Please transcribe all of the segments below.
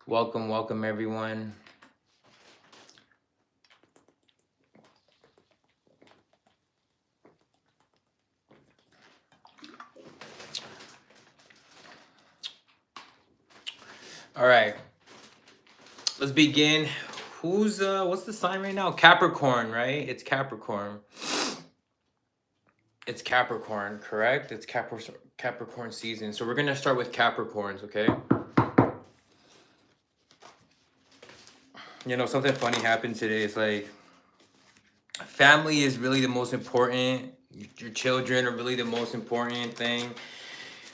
Welcome everyone. All right, let's begin. What's the sign right now? Capricorn, right? It's Capricorn. It's Capricorn, correct? It's Capricorn season. So we're going to start with Capricorns, okay? You know, something funny happened today. It's like family is really the most important. Your children are really the most important thing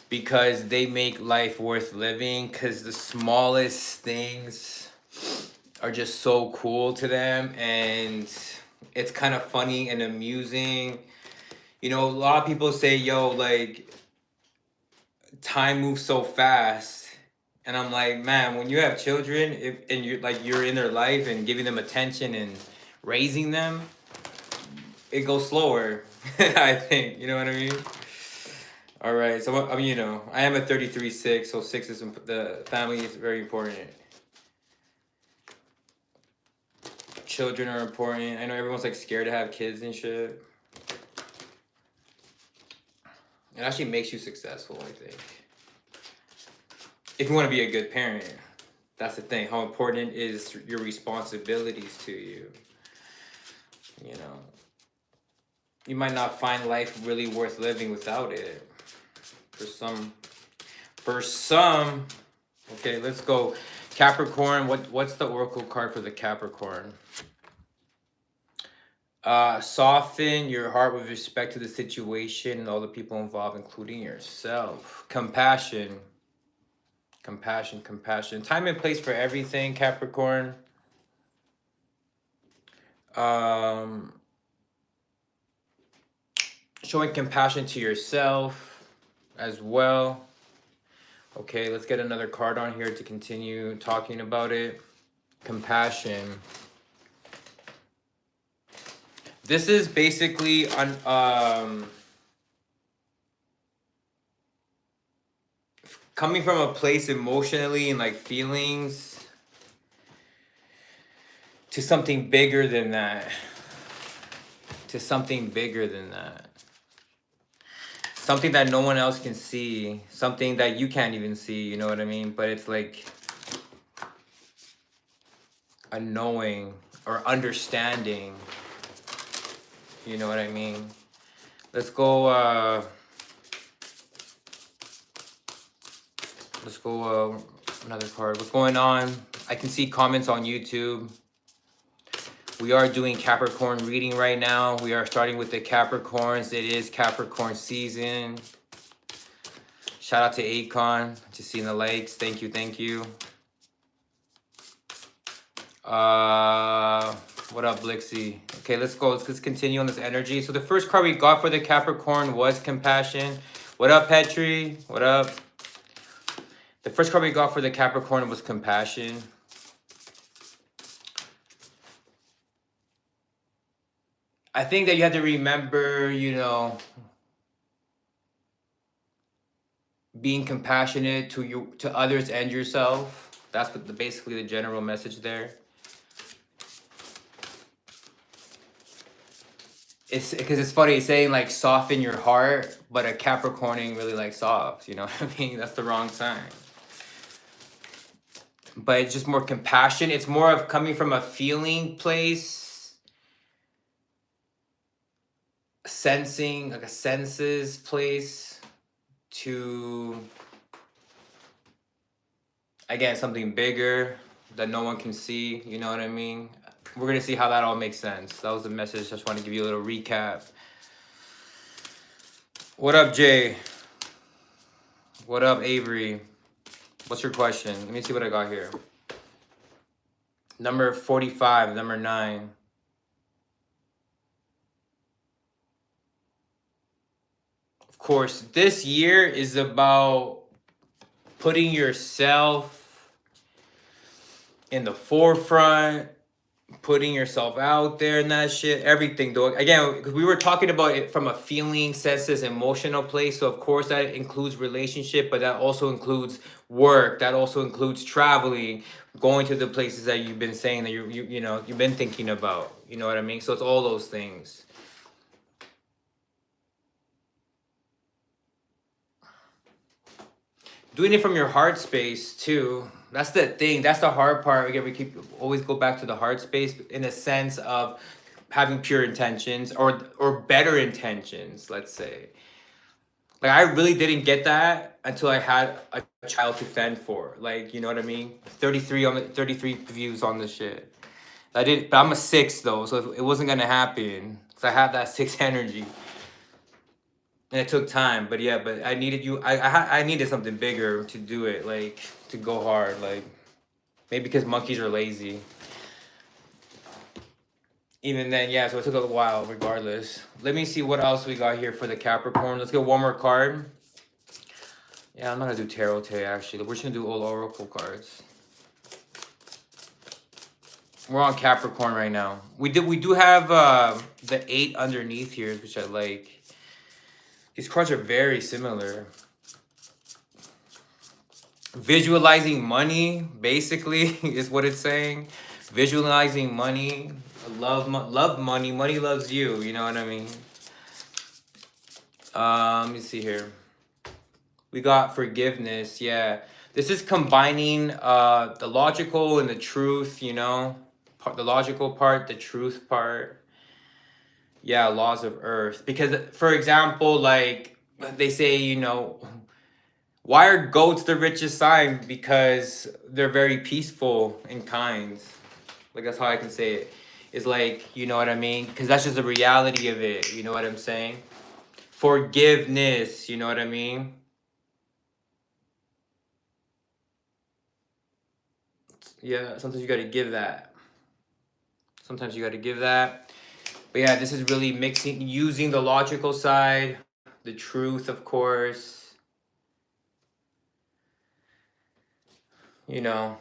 because they make life worth living, because the smallest things are just so cool to them, and it's kind of funny and amusing. You know, a lot of people say, yo, like, time moves so fast. And I'm like, man, when you have children, and you're in their life and giving them attention and raising them, it goes slower. I think, you know what I mean? All right, so I mean, you know, I am a 33-6, so six is the family is very important. Children are important. I know everyone's like scared to have kids and shit. It actually makes you successful, I think. If you want to be a good parent, that's the thing. How important is your responsibilities to you? You know, you might not find life really worth living without it. For some, okay, let's go. Capricorn, what's the oracle card for the Capricorn? Soften your heart with respect to the situation and all the people involved, including yourself. Compassion. Time and place for everything, Capricorn. Showing compassion to yourself as well. Okay, let's get another card on here to continue talking about it. Compassion. This is basically coming from a place emotionally and like feelings to something bigger than that. Something that no one else can see, something that you can't even see, you know what I mean? But it's like a knowing or understanding, you know what I mean? Let's go another card. What's going on? I can see comments on YouTube. We are doing Capricorn reading right now. We are starting with the Capricorns. It is Capricorn season. Shout out to Akon. Just seeing the likes. Thank you. What up, Blixie? Okay, let's go. Let's continue on this energy. So the first card we got for the Capricorn was compassion. What up, Petri? What up? The first card we got for the Capricorn was compassion. I think that you have to remember, you know, being compassionate to others and yourself. That's basically the general message there. It's because it's funny saying like soften your heart, but a Capricorn ain't really like soft, you know what I mean? That's the wrong sign. But it's just more compassion. It's more of coming from a feeling place, sensing, like a senses place, to, again, something bigger that no one can see, you know what I mean? We're going to see how that all makes sense. That was the message. Just want to give you a little recap. What up, Jay? What up, Avery? What's your question? Let me see what I got here. Number 45, number 9. Of course, this year is about putting yourself in the forefront, putting yourself out there and that shit, everything though. Again, because we were talking about it from a feeling, senses, emotional place. So of course that includes relationship, but that also includes work. That also includes traveling, going to the places that you've been saying that you know you've been thinking about. You know what I mean? So it's all those things. Doing it from your heart space too. That's the thing. That's the hard part. Again, we keep always go back to the heart space in a sense of having pure intentions or better intentions, let's say. Like I really didn't get that until I had a child to fend for. Like, you know what I mean? 33 views on this shit. I did, but I'm a 6 though, so it wasn't gonna happen. Cause I have that 6 energy. And it took time, but yeah, but I needed you. I needed something bigger to do it, like to go hard, like maybe because monkeys are lazy. Even then, yeah. So it took a while, regardless. Let me see what else we got here for the Capricorn. Let's get one more card. Yeah, I'm not gonna do tarot today. Actually, we're just gonna do all oracle cards. We're on Capricorn right now. We do have the 8 underneath here, which I like. These cards are very similar. Visualizing money, basically, is what it's saying. Visualizing money. Love money. Money loves you. You know what I mean? Let me see here. We got forgiveness. Yeah. This is combining the logical and the truth, you know? The logical part, the truth part. Yeah, laws of earth. Because, for example, like they say, you know, why are goats the richest sign? Because they're very peaceful and kind. Like that's how I can say it. It's like, you know what I mean? Because that's just the reality of it. You know what I'm saying? Forgiveness. You know what I mean? Yeah, sometimes you got to give that. Sometimes you got to give that. But yeah, this is really mixing, using the logical side, the truth, of course. You know,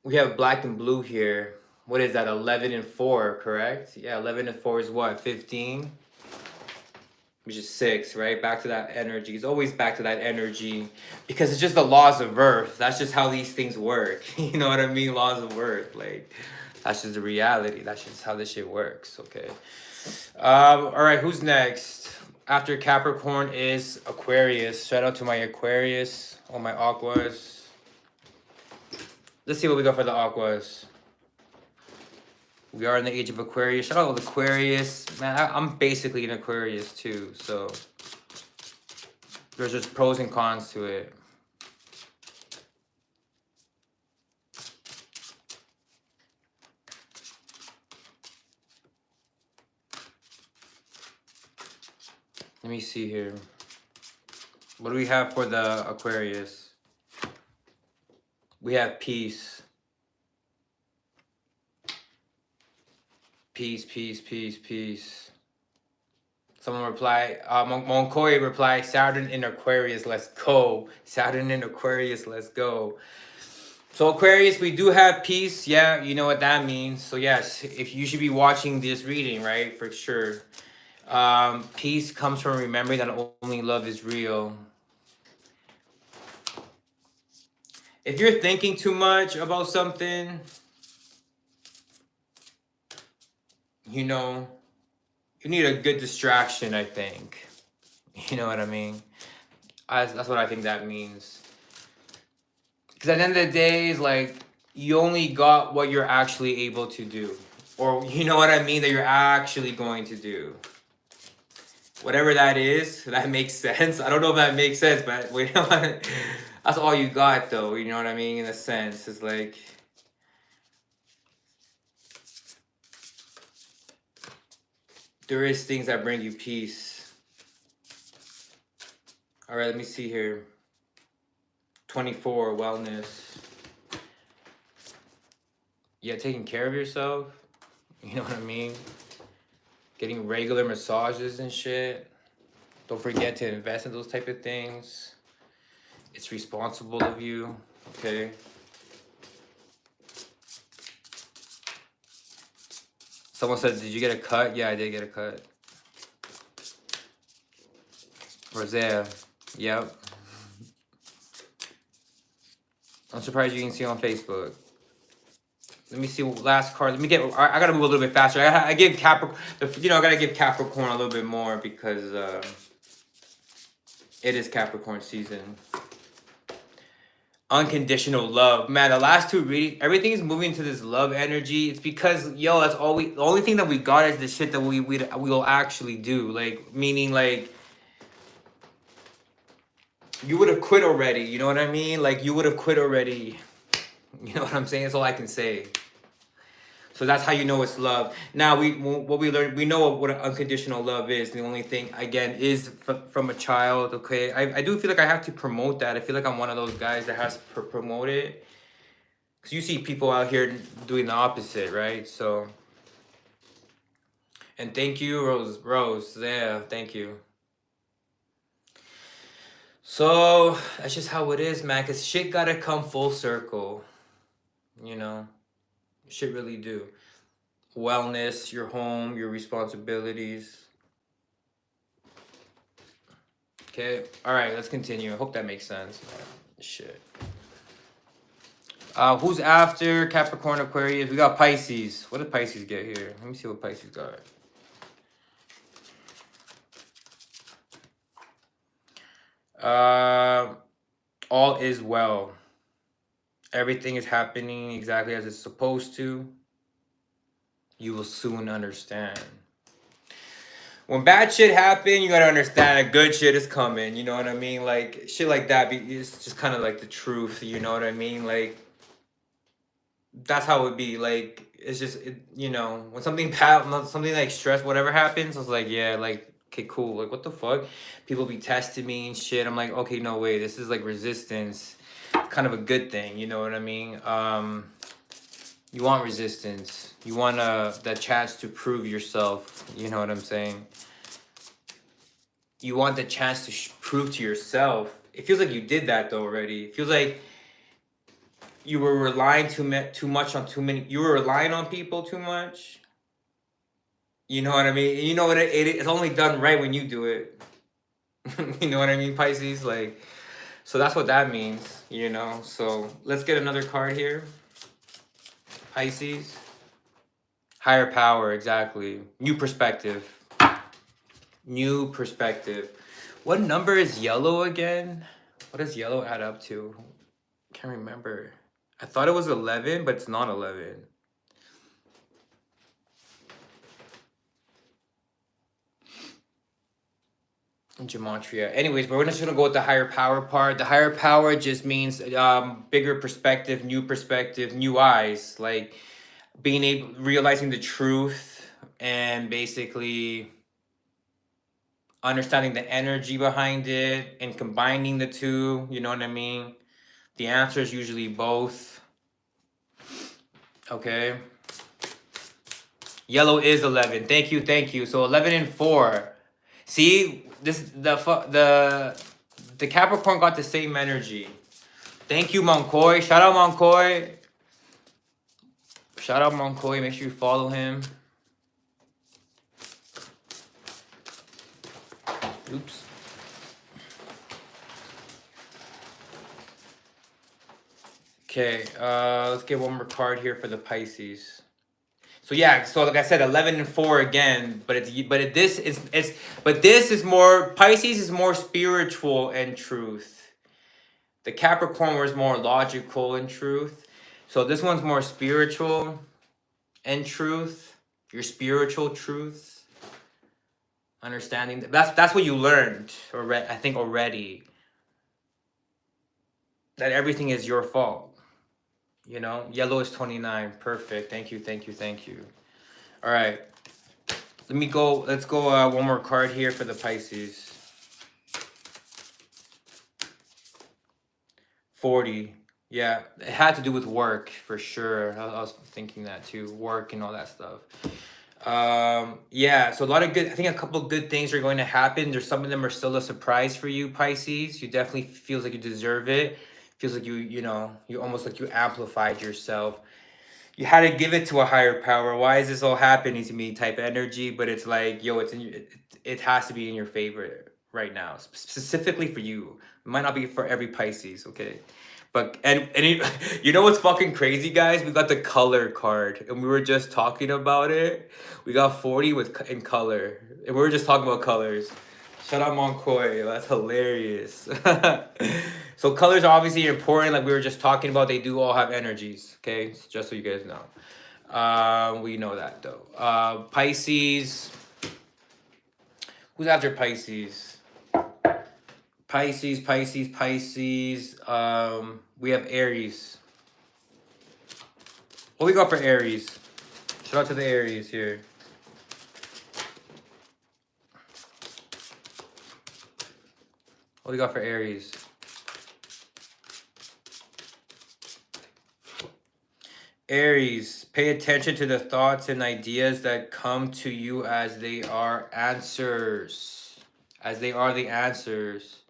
we have black and blue here. What is that? 11 and 4, correct? Yeah, 11 and 4 is what? 15? Which is 6, right? Back to that energy. It's always back to that energy because it's just the laws of earth. That's just how these things work. You know what I mean? Laws of earth. Like, that's just the reality. That's just how this shit works. Okay. All right. Who's next? After Capricorn is Aquarius. Shout out to my Aquarius or my Aquas. Let's see what we got for the Aquas. We are in the age of Aquarius. Shout out to Aquarius. Man, I'm basically an Aquarius too. So there's just pros and cons to it. Let me see here. What do we have for the Aquarius? We have peace. Peace, peace, peace, peace. Someone reply, Monkoy replied, Saturn in Aquarius, let's go. Saturn in Aquarius, let's go. So Aquarius, we do have peace. Yeah, you know what that means. So yes, if you should be watching this reading, right? For sure. Peace comes from remembering that only love is real. If you're thinking too much about something, you know, you need a good distraction, I think. You know what I mean? That's what I think that means. Because at the end of the day, it's like, you only got what you're actually able to do. Or, you know what I mean? That you're actually going to do. Whatever that is, that makes sense. I don't know if that makes sense, but wait, that's all you got, though. You know what I mean? In a sense, it's like... there is things that bring you peace. All right, let me see here. 24, wellness. Yeah, taking care of yourself. You know what I mean? Getting regular massages and shit. Don't forget to invest in those type of things. It's responsible of you, okay? Someone said, did you get a cut? Yeah, I did get a cut. Rosea. Yep. I'm surprised you didn't see it on Facebook. Let me see last card. Let me get. I gotta move a little bit faster. I give Capricorn. You know, I gotta give Capricorn a little bit more because it is Capricorn season. Unconditional love, man. The last two readings, everything is moving to this love energy. It's because that's all we. The only thing that we got is the shit that we will actually do. Like meaning like. You would have quit already. You know what I mean? Like you would have quit already. You know what I'm saying? That's all I can say. So that's how you know it's love. Now what we learned, we know what unconditional love is. The only thing again is from a child. Okay, I do feel like I have to promote that. I feel like I'm one of those guys that has to promote it. Because you see people out here doing the opposite, right? So. And thank you, Rose. Yeah, thank you. So that's just how it is, man. Cause shit gotta come full circle. You know. Shit really do. Wellness, your home, your responsibilities. Okay, all right, let's continue. I hope that makes sense. Shit. Who's after Capricorn, Aquarius? We got Pisces. What did Pisces get here? Let me see what Pisces got. All is well. Everything is happening exactly as it's supposed to. You will soon understand. When bad shit happen, you gotta understand that good shit is coming. You know what I mean? Like shit like that. It's just kind of like the truth. You know what I mean? Like that's how it would be. Like it's just you know when something bad, something like stress, whatever happens, I was like, yeah, like okay, cool. Like what the fuck? People be testing me and shit. I'm like, okay, no way. This is like resistance. It's kind of a good thing. You know what I mean? You want resistance. You want the chance to prove yourself. You know what I'm saying? You want the chance to prove to yourself. It feels like you did that though already. It feels like you were relying too much on too many. You were relying on people too much. You know what I mean? You know what? It's only done right when you do it. You know what I mean, Pisces? Like, so that's what that means. You know. So let's get another card here. Pisces. Higher power, exactly. New perspective. New perspective. What number is yellow again? What does yellow add up to? Can't remember. I thought it was 11, but it's not 11. Gematria. Anyways, but we're just gonna go with the higher power part. The higher power just means bigger perspective, new eyes. Like realizing the truth and basically understanding the energy behind it and combining the two. You know what I mean? The answer is usually both. Okay. Yellow is 11. Thank you. So 11 and 4. See, the Capricorn got the same energy. Thank you, Moncoy. Shout out Moncoy. Make sure you follow him. Oops. Okay, let's get one more card here for the Pisces. So yeah, so like I said, 11 and 4 again, but this is more, Pisces is more spiritual and truth. The Capricorn was more logical and truth. So this one's more spiritual and truth. Your spiritual truth. Understanding that's what you learned already, I think already. That everything is your fault. You know, yellow is 29. Perfect. Thank you. All right. Let's go one more card here for the Pisces. 40. Yeah, it had to do with work for sure. I was thinking that too. Work and all that stuff. Yeah, so I think a couple of good things are going to happen. There's some of them are still a surprise for you, Pisces. You definitely feels like you deserve it. Feels like you almost like you amplified yourself. you had to give it to a higher power. Why is this all happening to me? Type energy, but it's like, yo, it's in your, it has to be in your favor right now, specifically for you. It might not be for every Pisces, okay? But you know what's fucking crazy, guys? We got the color card, and we were just talking about it. We got 40 in color, and we were just talking about colors. Shout out Moncoy, that's hilarious. So colors are obviously important, like we were just talking about. They do all have energies, okay? Just so you guys know. We know that though. Pisces. Who's after Pisces? Pisces. We have Aries. What we got for Aries? Shout out to the Aries here. What we got for Aries? Aries, pay attention to the thoughts and ideas that come to you as they are answers. As they are the answers.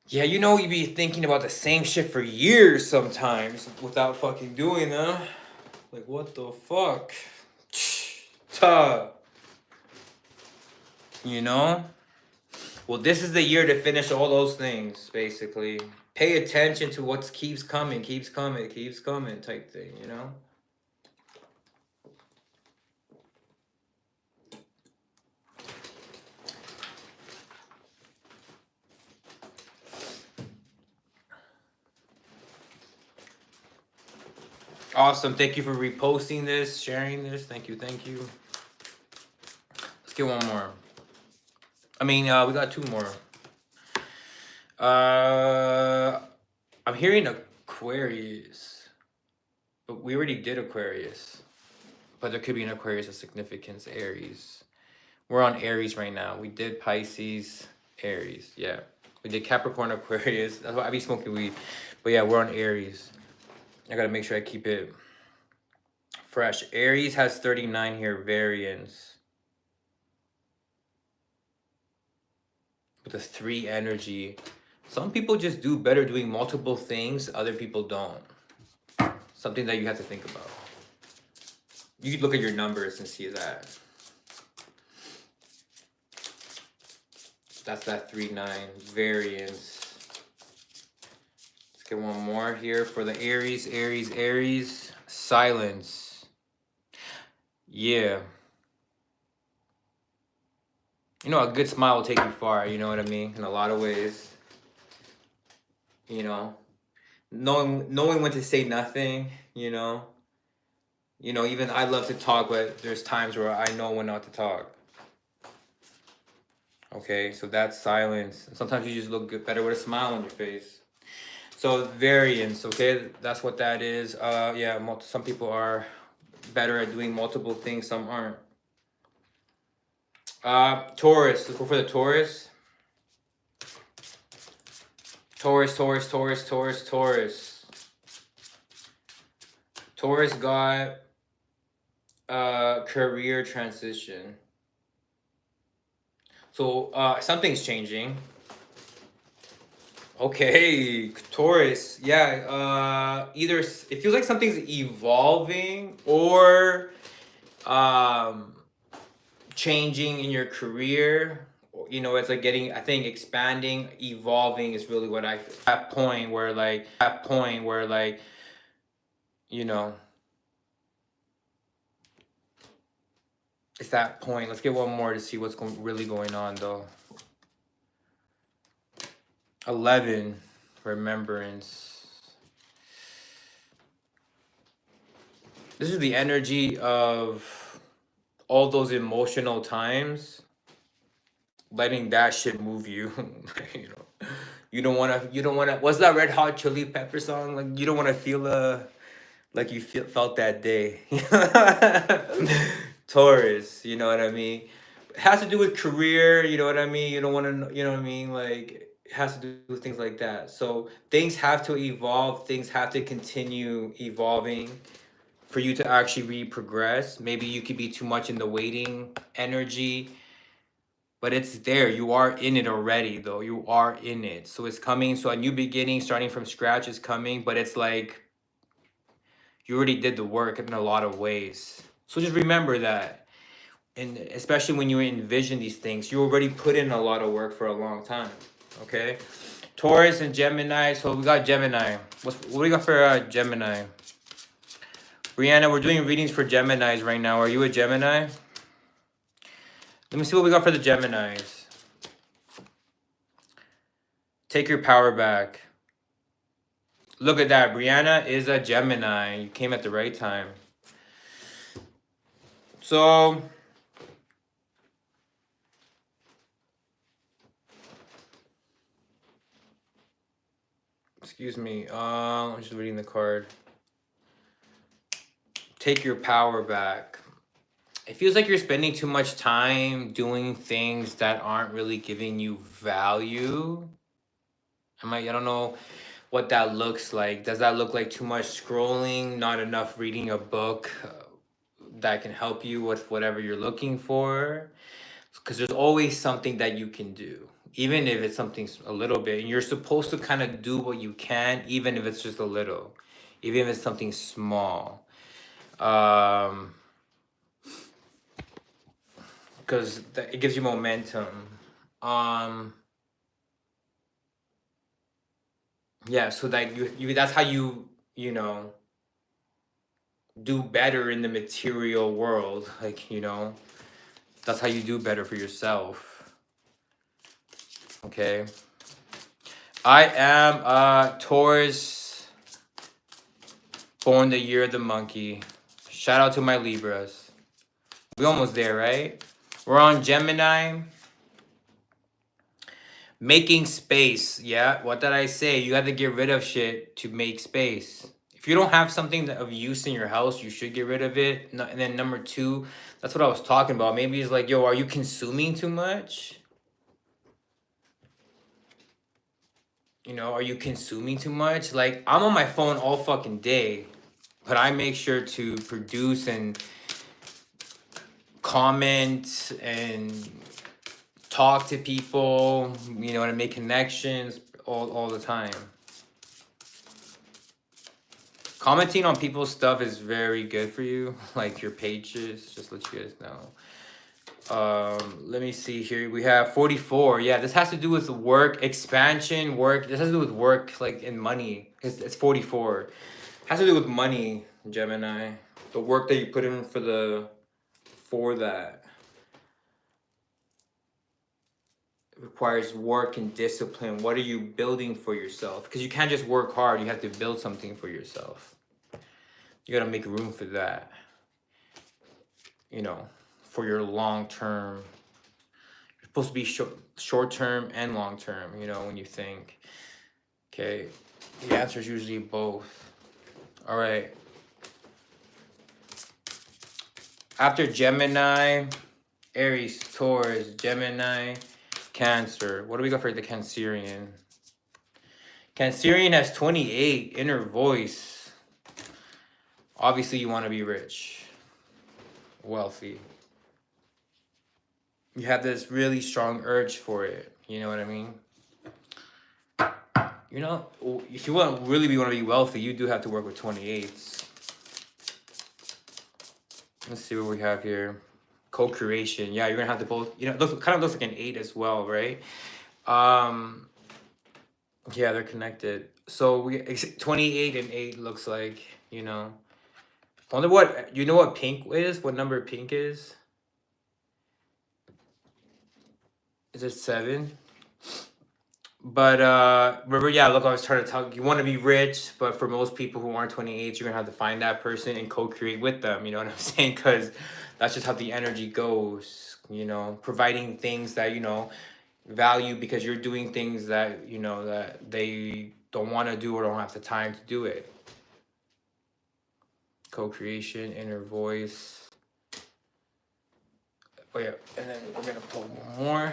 Yeah, you know, you be thinking about the same shit for years sometimes without fucking doing them. Like, what the fuck? You know? Well, this is the year to finish all those things, basically. Pay attention to what keeps coming type thing, you know? Awesome. Thank you for reposting this, sharing this. Thank you. Let's get one more. I mean, we got two more. I'm hearing Aquarius, but we already did Aquarius. But there could be an Aquarius of significance, Aries. We're on Aries right now. We did Pisces, Aries. Yeah. We did Capricorn, Aquarius. That's why I be smoking weed. But yeah, we're on Aries. I gotta make sure I keep it fresh. Aries has 39 here, variance. With a 3 energy. Some people just do better doing multiple things. Other people don't. Something that you have to think about. You could look at your numbers and see that. That's that 3-9 variance. Let's get one more here for the Aries. Silence. Yeah. You know, a good smile will take you far, you know what I mean? In a lot of ways. You know, knowing when to say nothing, you know. You know, even I love to talk, but there's times where I know when not to talk. Okay, so that's silence. Sometimes you just look good, better with a smile on your face. So variance, okay, that's what that is. Yeah, some people are better at doing multiple things, some aren't. Taurus, let's go for the Taurus. Taurus got career transition. So something's changing. Okay, Taurus. Yeah, either it feels like something's evolving or changing in your career. You know, it's like I think expanding, evolving is really what that point where like, you know, it's that point. Let's get one more to see what's really going on though. 11, remembrance. This is the energy of all those emotional times. Letting that shit move you. You know, you don't wanna. What's that Red Hot Chili Pepper song? Like you don't wanna feel like you felt that day. Taurus, you know what I mean? It has to do with career, you know what I mean? You don't want to, you know what I mean? Like, it has to do with things like that. So things have to evolve. Things have to continue evolving for you to actually progress. Maybe you could be too much in the waiting energy, but it's there. You are in it already, though. You are in it. So it's coming. So a new beginning, starting from scratch is coming, but it's like, You already did the work in a lot of ways. So just remember that. And especially when you envision these things, you already put in a lot of work for a long time. Okay? Taurus and Gemini. So we got Gemini. What do we got for Gemini? Brianna, we're doing readings for Geminis right now. Are you a Gemini? Let me see what we got for the Geminis. Take your power back. Look at that. Brianna is a Gemini. You came at the right time. So, excuse me. I'm just reading the card. Take your power back. It feels like you're spending too much time doing things that aren't really giving you value. I don't know what that looks like. Does that look like too much scrolling, not enough reading a book that can help you with whatever you're looking for? Because there's always something that you can do, even if it's something a little bit. And you're supposed to kind of do what you can, even if it's just a little, even if it's something small. Because it gives you momentum. Yeah, so that you that's how you know, do better in the material world. Like, that's how you do better for yourself. Okay. I am Taurus, born the year of the monkey. Shout out to my Libras. We almost there, right? We're on Gemini. Making space. Yeah, what did I say? You got to get rid of shit to make space. If you don't have something of use in your house, you should get rid of it. And then number two, that's what I was talking about. Maybe it's like, yo, are you consuming too much? Are you consuming too much? Like, I'm on my phone all fucking day, but I make sure to produce and comment and talk to people, and make connections all the time. Commenting on people's stuff is very good for you, like your pages, just let you guys know. Let me see here. We have 44. Yeah, this has to do with work, expansion, work. This has to do with work, like, and money. It's 44. It has to do with money, Gemini. The work that you put in for that. Requires work and discipline. What are you building for yourself? Because you can't just work hard. You have to build something for yourself. You got to make room for that. For your long term. You're supposed to be short term and long term, when you think. Okay. The answer is usually both. All right. After Gemini, Aries, Taurus, Gemini, Cancer. What do we got for the Cancerian? Cancerian has 28, inner voice. Obviously, you want to be rich, wealthy. You have this really strong urge for it. You know what I mean? If you want to be wealthy, you do have to work with 28s. Let's see what we have here. Co-creation. Yeah, you're gonna have to both. It kind of looks like an 8 as well, right? Yeah, they're connected. So 28 and 8 looks like. Wonder what pink is? What number pink is? Is it 7? But remember, yeah, look, I was trying to talk. You want to be rich, but for most people who aren't 28, you're gonna have to find that person and co-create with them. You know what I'm saying? Because that's just how the energy goes. Providing things that value, because you're doing things that that they don't want to do or don't have the time to do it. Co-creation, inner voice. Oh yeah, and then we're gonna pull one more.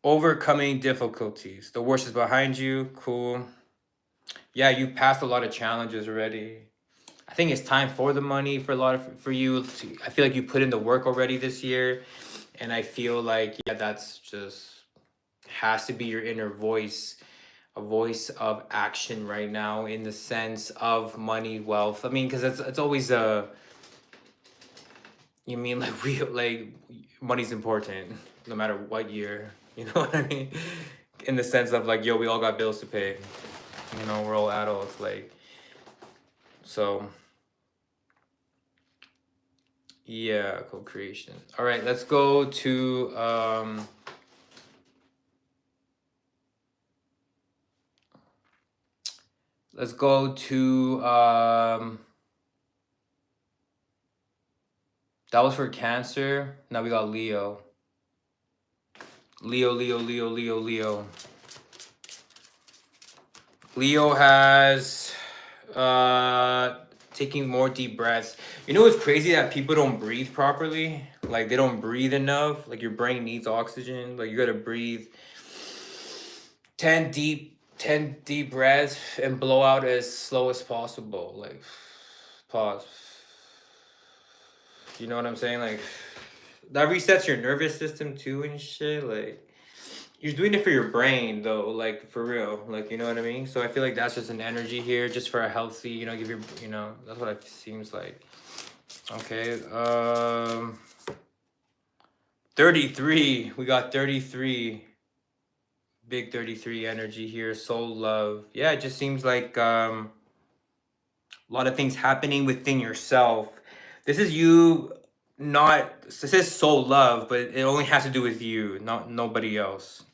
Overcoming difficulties. The worst is behind you. Cool. Yeah, you passed a lot of challenges already. I think it's time for the money for you. I feel like you put in the work already this year, and I feel like, yeah, that's just has to be your inner voice, a voice of action right now in the sense of money, wealth. I mean, because it's always a, you mean like we like money's important no matter what year, you know what I mean? In the sense of like, yo, we all got bills to pay. You know, we're all adults, like, so yeah, co-creation. All right, let's go to let's go to that was for Cancer. Now we got Leo. Leo, Leo, Leo, Leo, Leo. Leo has taking more deep breaths. You know, it's crazy that people don't breathe properly. Like they don't breathe enough. Like your brain needs oxygen. Like you gotta breathe 10 deep breaths and blow out as slow as possible. Like pause. You know what I'm saying? Like that resets your nervous system too and shit. Like you're doing it for your brain though, like for real. Like you know what I mean? So I feel like that's just an energy here, just for a healthy, you know, give your, you know, that's what it seems like. Okay. 33. We got 33. Big 33 energy here. Soul love. Yeah, it just seems like a lot of things happening within yourself. This is you, not, this is soul love, but it only has to do with you, not nobody else.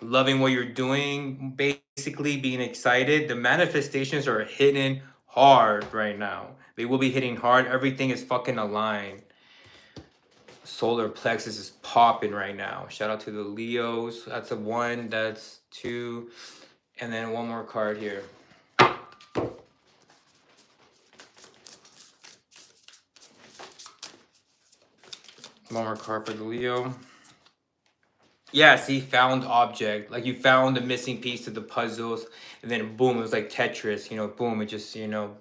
Loving what you're doing, basically being excited. The manifestations are hitting hard right now. They will be hitting hard. Everything is fucking aligned. Solar plexus is popping right now. Shout out to the Leos. That's a 1, that's 2, and then one more card here. One more card for the Leo. Yeah, see, found object. Like you found the missing piece to the puzzles, and then boom, it was like Tetris, you know, boom, it just, you know.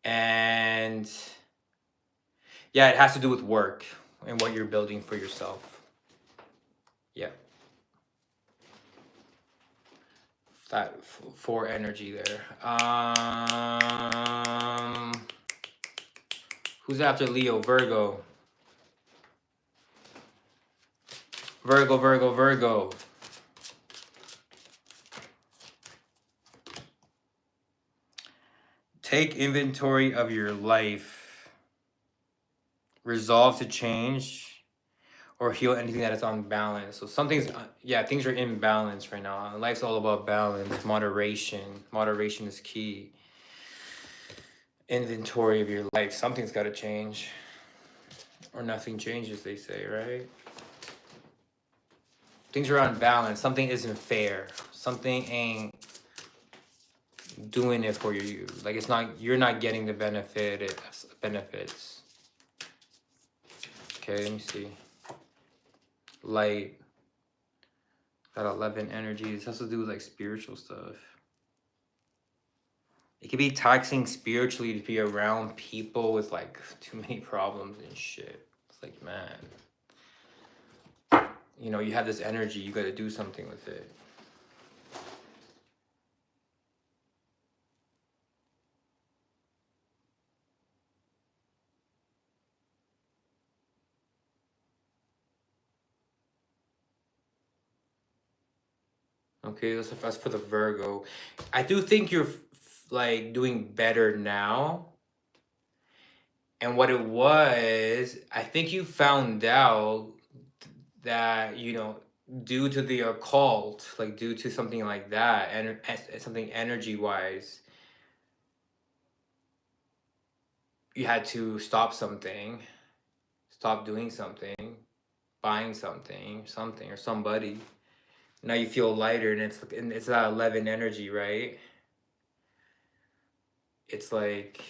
And yeah, it has to do with work and what you're building for yourself. Yeah. That 4 energy there. Who's after Leo? Virgo. Virgo, Virgo, Virgo. Take inventory of your life. Resolve to change or heal anything that is unbalanced. So something's, yeah, things are in balance right now. Life's all about balance, moderation. Moderation is key. Inventory of your life. Something's got to change. Or nothing changes, they say, right? Things are unbalanced. Something isn't fair. Something ain't doing it for you. Like it's not, you're not getting the benefits. Okay, let me see. Light. Got 11 energy. This has to do with like spiritual stuff. It can be taxing spiritually to be around people with like too many problems and shit. It's like, man, you know, you have this energy, you got to do something with it. Okay, that's for the Virgo. I do think you're like doing better now. And what it was, I think you found out that, you know, due to the occult, like due to something like that, and something energy wise, you had to stop something, stop doing something, buying something, or somebody. Now you feel lighter, and it's that 11 energy, right? It's like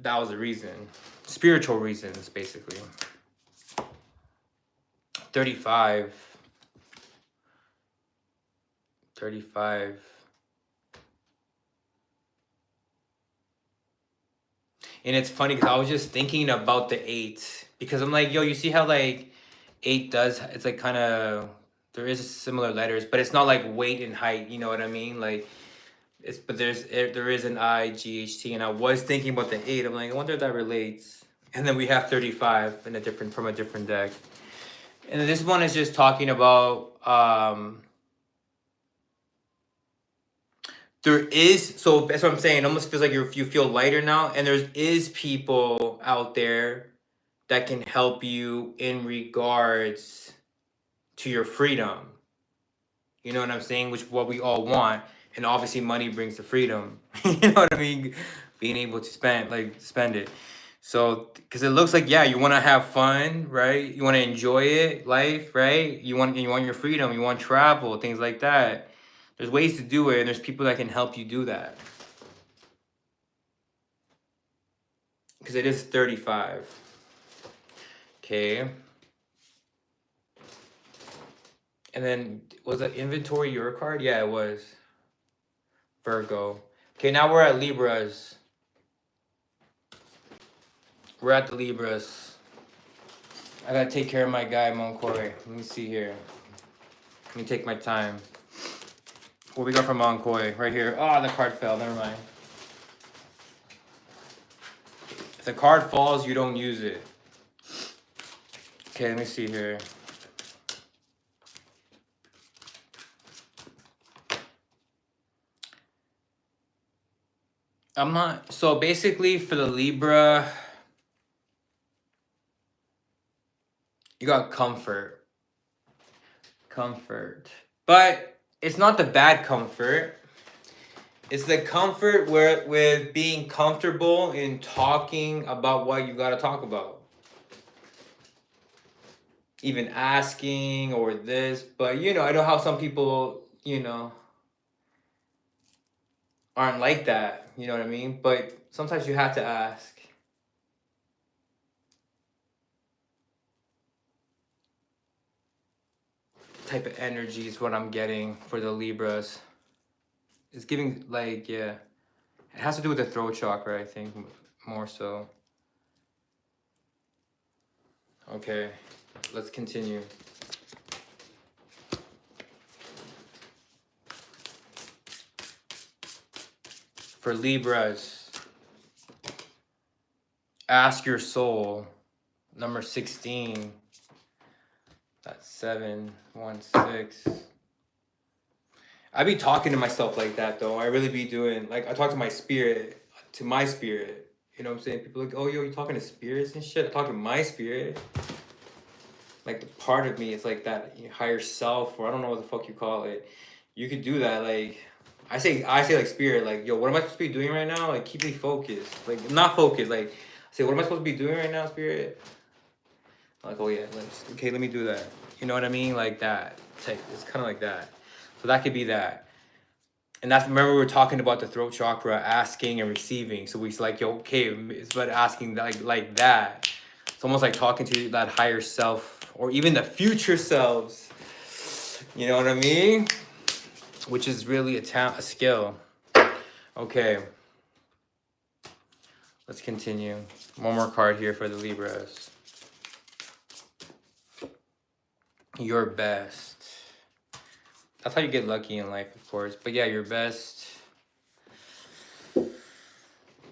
that was the reason. Spiritual reasons, basically. 35. 35. And it's funny because I was just thinking about the 8. because I'm like, yo, you see how like 8 does, it's like kind of, there is similar letters, but it's not like weight and height, you know what I mean? Like, it's, but there is an IGHT, and I was thinking about the 8. I'm like, I wonder if that relates. And then we have 35 in a different, from a different deck. And then this one is just talking about there is, so that's what I'm saying. It almost feels like you feel lighter now, and there is people out there that can help you in regards to your freedom. You know what I'm saying? Which what we all want, and obviously money brings the freedom. You know what I mean? Being able to spend it. So, because it looks like, yeah, you want to have fun, right? You want to enjoy it, life, right? You want your freedom. You want travel, things like that. There's ways to do it, and there's people that can help you do that. Because it is 35. Okay. And then, was that inventory your card? Yeah, it was. Virgo. Okay, now we're at Libras. We're at the Libras. I gotta take care of my guy, Moncore. Let me see here. Let me take my time. What we got from Moncoy right here? Oh, the card fell. Never mind. If the card falls, you don't use it. Okay, let me see here. I'm not... So basically for the Libra, you got comfort. Comfort. But it's not the bad comfort. It's the comfort with being comfortable in talking about what you got to talk about. Even asking or this. But, you know, I know how some people, you know, aren't like that. You know what I mean? But sometimes you have to ask. Type of energy is what I'm getting for the Libras. It's giving, like, yeah. It has to do with the throat chakra, I think, more so. Okay, let's continue. For Libras, ask your soul, number 16. That's 716. I be talking to myself like that though. I really be doing, like, I talk to my spirit, You know what I'm saying? People are like, oh, yo, you talking to spirits and shit? I talk to my spirit. Like, the part of me, it's like that higher self, or I don't know what the fuck you call it. You could do that, like, I say like spirit, like, yo, what am I supposed to be doing right now? Like, keep me focused. Like, not focused, like, say, what am I supposed to be doing right now, spirit? Like, oh yeah, okay, let me do that. You know what I mean? Like that. It's kind of like that. So that could be that. And that's, remember we were talking about the throat chakra, asking and receiving. So we like, yo, okay, it's about asking like that. It's almost like talking to that higher self, or even the future selves. You know what I mean? Which is really a skill. Okay. Let's continue. One more card here for the Libras. Your best. That's how you get lucky in life, of course. But yeah, your best.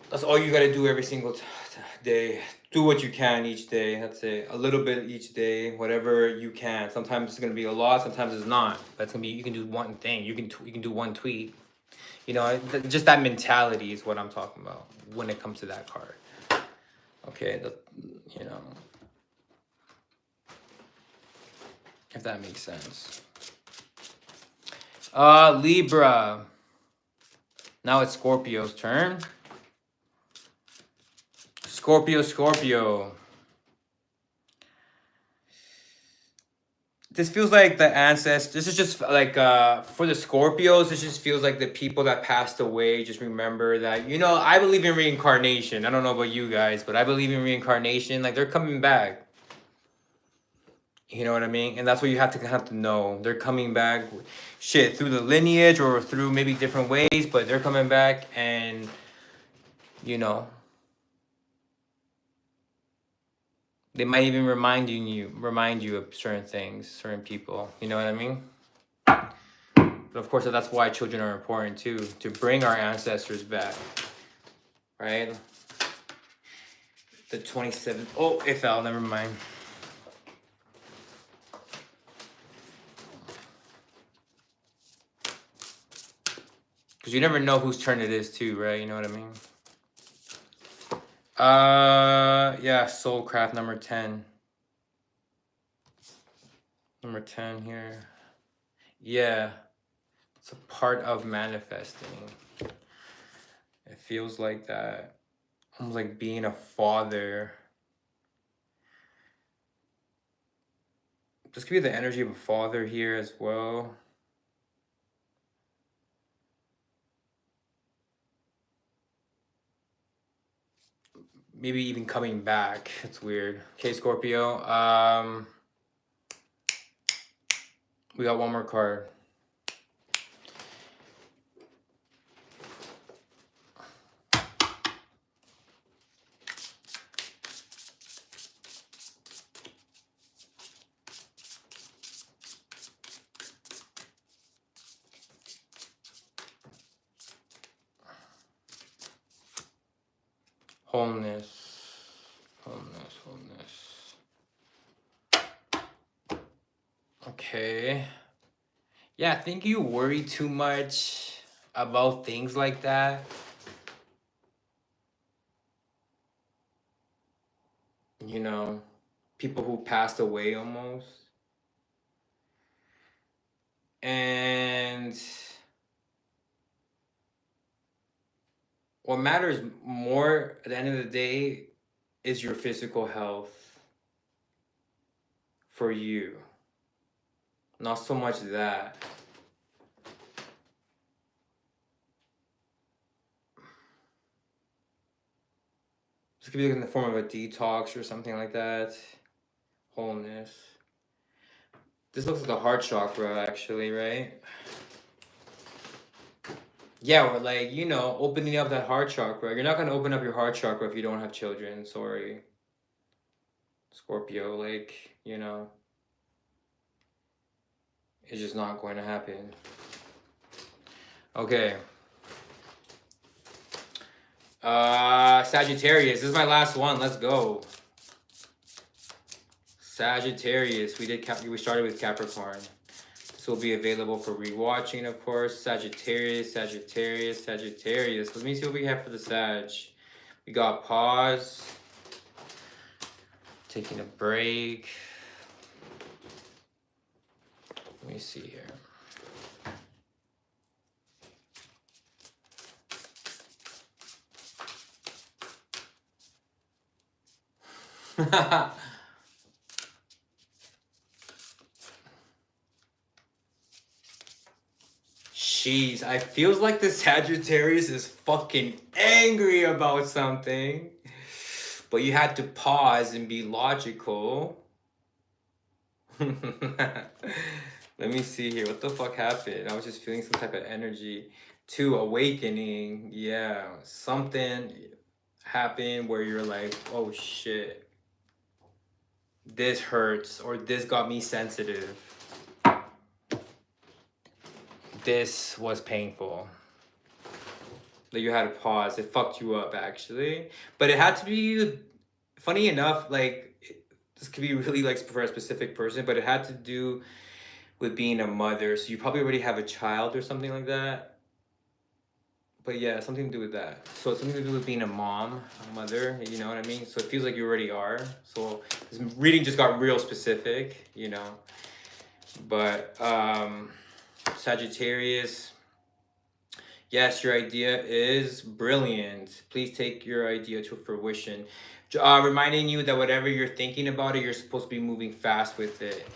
That's all you gotta do every single day. Do what you can each day. That's it. A little bit each day, whatever you can. Sometimes it's gonna be a lot. Sometimes it's not. But it's gonna be, you can do one thing. You can do one tweet. You know, just that mentality is what I'm talking about when it comes to that card. Okay, you know, if that makes sense. Libra. Now it's Scorpio's turn. Scorpio. This feels like the ancestors. This is just like, for the Scorpios, this just feels like the people that passed away. Just remember that, you know, I believe in reincarnation. I don't know about you guys, but I believe in reincarnation. Like, they're coming back. You know what I mean? And that's what you have to know. They're coming back, shit, through the lineage or through maybe different ways, but they're coming back, and, you know, They might even remind you of certain things, certain people. You know what I mean? But of course, that's why children are important too, to bring our ancestors back, right? The 27th. Oh, it fell. Never mind. Because you never know whose turn it is too, right? You know what I mean? Yeah, Soulcraft number 10. Number 10 here. Yeah, it's a part of manifesting. It feels like that. Almost like being a father. This could be the energy of a father here as well. Maybe even coming back. It's weird. Okay, Scorpio. We got one more card. Wholeness. Wholeness, wholeness. Okay. Yeah, I think you worry too much about things like that. You know, people who passed away almost. And what matters more at the end of the day is your physical health for you. Not so much that. This could be in the form of a detox or something like that. Wholeness. This looks like the heart chakra, actually, right? Yeah, or like, you know, opening up that heart chakra. You're not going to open up your heart chakra if you don't have children. Sorry. Scorpio, like, you know, it's just not going to happen. Okay. Sagittarius. This is my last one. Let's go. Sagittarius. We started with Capricorn. This will be available for rewatching, of course. Sagittarius, Sagittarius, Sagittarius. Let me see what we have for the Sag. We got pause. Taking a break. Let me see here. Jeez, I feels like the Sagittarius is fucking angry about something. But you had to pause and be logical. Let me see here. What the fuck happened? I was just feeling some type of energy. 2, awakening. Yeah, something happened where you're like, oh shit. This hurts, or this got me sensitive. This was painful. That you had to pause. It fucked you up, actually. But it had to be, funny enough, like, this could be really like for a specific person, but it had to do with being a mother. So you probably already have a child or something like that. But yeah, something to do with that. So it's something to do with being a mom, a mother, you know what I mean? So it feels like you already are. So this reading just got real specific, you know. But Sagittarius, yes, your idea is brilliant. Please take your idea to fruition. Reminding you that whatever you're thinking about it, you're supposed to be moving fast with it.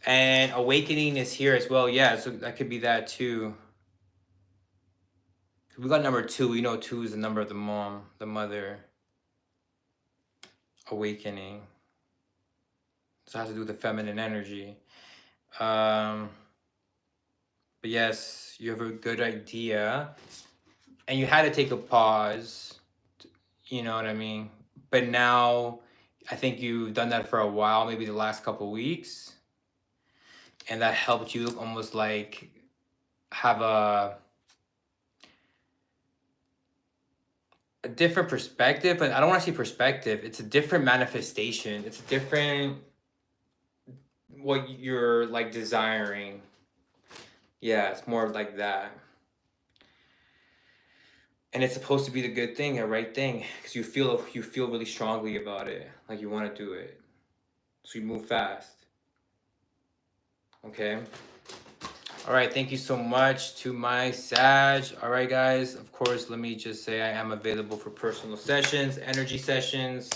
And awakening is here as well. Yeah, so that could be that too. We got number 2. We know 2 is the number of the mom, the mother. Awakening. So it has to do with the feminine energy. But yes, you have a good idea. And you had to take a pause. You know what I mean? But now I think you've done that for a while, maybe the last couple weeks. And that helped you almost like have a different perspective, but I don't want to say perspective. It's a different manifestation. It's a different what you're like desiring. Yeah, it's more like that. And it's supposed to be the good thing, a right thing, because you feel really strongly about it, like you want to do it. So you move fast. Okay. All right, thank you so much to my Sag. All right, guys, of course, let me just say I am available for personal sessions, energy sessions.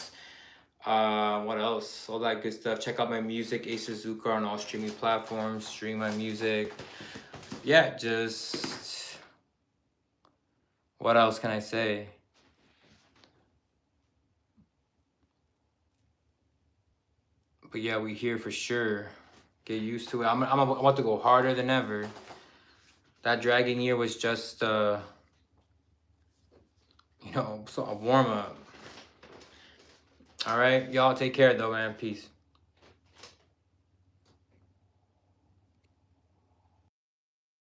What else? All that good stuff. Check out my music, aceazucar, on all streaming platforms. Stream my music. Yeah, just what else can I say? But yeah, we here for sure. Get used to it. I'm about to go harder than ever. That dragon year was just you know, so a warm up. All right, y'all take care though, man. Peace.